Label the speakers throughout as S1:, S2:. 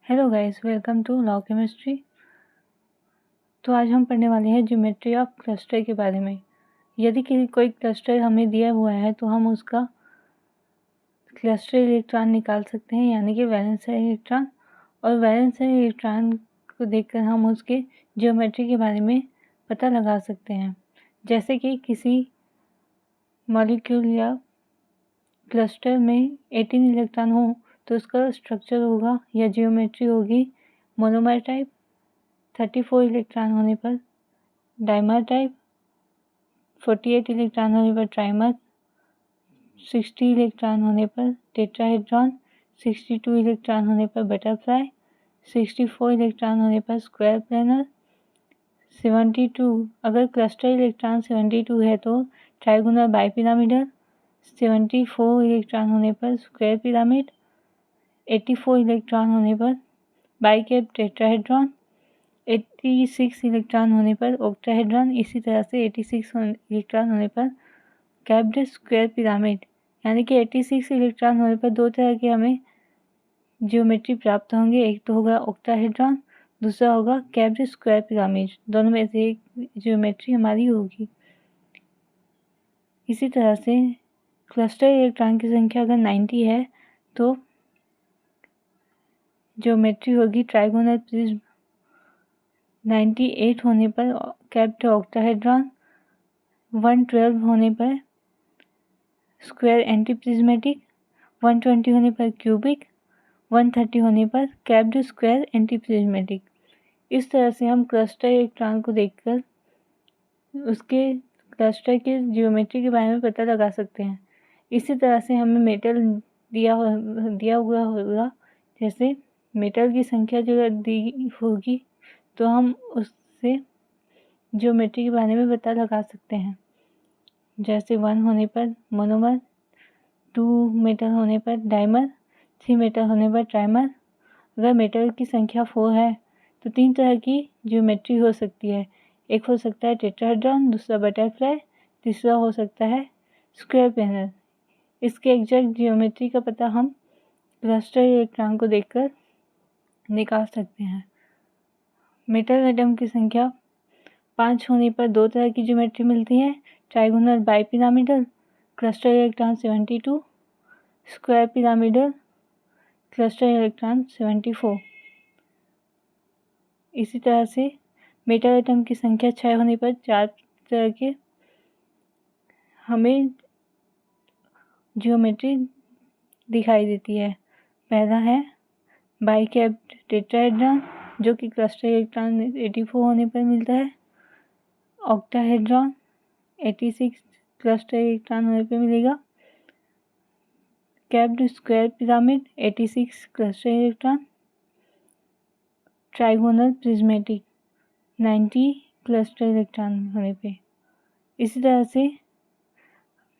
S1: Hello guys, welcome to law chemistry. तो आज हम पढ़ने वाले हैं ज्योमेट्री ऑफ क्लस्टर के बारे में। यदि कोई क्लस्टर हमें दिया हुआ है तो हम उसका क्लस्टर इलेक्ट्रॉन निकाल सकते हैं, यानी कि वैलेंस इलेक्ट्रॉन। और वैलेंस इलेक्ट्रॉन को देखकर हम उसके ज्योमेट्री के बारे में पता लगा सकते हैं। जैसे कि किसी मॉलिक्यूल या क्लस्टर में 18 इलेक्ट्रॉन हो तो उसका स्ट्रक्चर होगा या जियोमेट्री होगी मोनोमर टाइप। 34 इलेक्ट्रॉन होने पर डाइमर टाइप, 48 इलेक्ट्रॉन होने पर ट्राइमर, 60 इलेक्ट्रॉन होने पर टेट्राहेड्रॉन, 62 इलेक्ट्रॉन होने पर बटरफ्लाई, 64 इलेक्ट्रॉन होने पर स्क्वायर प्लेनर, 72 अगर क्लस्टर इलेक्ट्रॉन 72 है तो ट्राइगोनल बाइपिरामिडल, 74 इलेक्ट्रॉन होने पर स्क्वायर पिरामिड, 84 इलेक्ट्रॉन होने पर बाइकैप टेट्राहेड्रॉन, 86 इलेक्ट्रॉन होने पर ऑक्टाहेड्रॉन। इसी तरह से 86 इलेक्ट्रॉन होने पर कैप्ड स्क्वायर पिरामिड। यानी कि 86 इलेक्ट्रॉन होने पर दो तरह के हमें ज्योमेट्री प्राप्त होंगे, एक तो होगा ऑक्टाहेड्रॉन, दूसरा होगा कैप्ड स्क्वायर पिरामिड। दोनों में से एक ज्योमेट्री हमारी होगी। इसी तरह से क्लस्टर इलेक्ट्रॉन की संख्या अगर 90 है तो ज्योमेट्री होगी ट्राइगोनल प्रिज्म। 98 होने पर कैप्ड ऑक्टाहेड्रॉन, 112 होने पर स्क्वायर एंटी प्रिज्मेटिक, 120 होने पर क्यूबिक, 130 होने पर कैप्ड स्क्वायर एंटी प्रिज्मेटिक। इस तरह से हम क्लस्टर इलेक्ट्रॉन को देखकर उसके क्लस्टर के ज्योमेट्री के बारे में पता लगा सकते हैं। इसी तरह से हमें मेटल दिया हुआ होगा, जैसे मेटल की संख्या जो दी होगी तो हम उससे ज्योमेट्री के बारे में पता लगा सकते हैं। जैसे 1 होने पर मोनोमर, 2 मेटल होने पर डाइमर, 3 मेटल होने पर ट्राइमर। अगर मेटल की संख्या 4 है तो 3 तरह की ज्योमेट्री हो सकती है। एक हो सकता है टेट्राहेड्रॉन, दूसरा बटरफ्लाई, तीसरा हो सकता है स्क्वायर प्लेनर। इसके एग्जैक्ट ज्योमेट्री का पता हम क्लस्टर इलेक्ट्रॉन को देखकर निकाल सकते हैं। मेटल एटम की संख्या 5 होने पर दो तरह की ज्योमेट्री मिलती है, trigonal bipyramidal, cluster electron 72, square pyramidal, cluster electron 74। इसी तरह से मेटल एटम की संख्या 6 होने पर 4 तरह के हमें ज्योमेट्री दिखाई देती है। पहला है बाइकैप्ड टेट्राहेड्रॉन, जो कि क्लस्टर इलेक्ट्रॉन 84 होने पर मिलता है। ऑक्टाहेड्रॉन 86 क्लस्टर इलेक्ट्रॉन होने पर मिलेगा। Capped square pyramid 86 cluster electron. Trigonal prismatic 90 cluster electron होने पे। इसी तरह से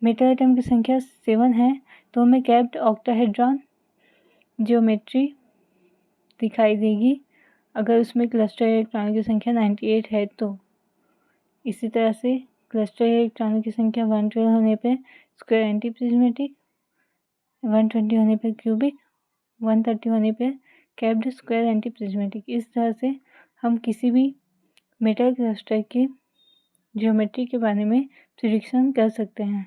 S1: मेटल एटम की संख्या 7 है तो हमें कैप्ड ऑक्टाहेड्रॉन ज्योमेट्री दिखाई देगी अगर उसमें क्लस्टर इलेक्ट्रॉन की संख्या 98 है तो। इसी तरह से क्लस्टर इलेक्ट्रॉन की संख्या 112 होने पर स्क्वायर एंटी प्रिज्मेटिक, 120 होने पर क्यूबिक, 130 होने पर कैप्ड स्क्वायर एंटी प्रिज्मेटिक। इस तरह से हम किसी भी मेटल क्लस्टर की ज्योमेट्री के बारे में प्रिडिक्शन कर सकते हैं।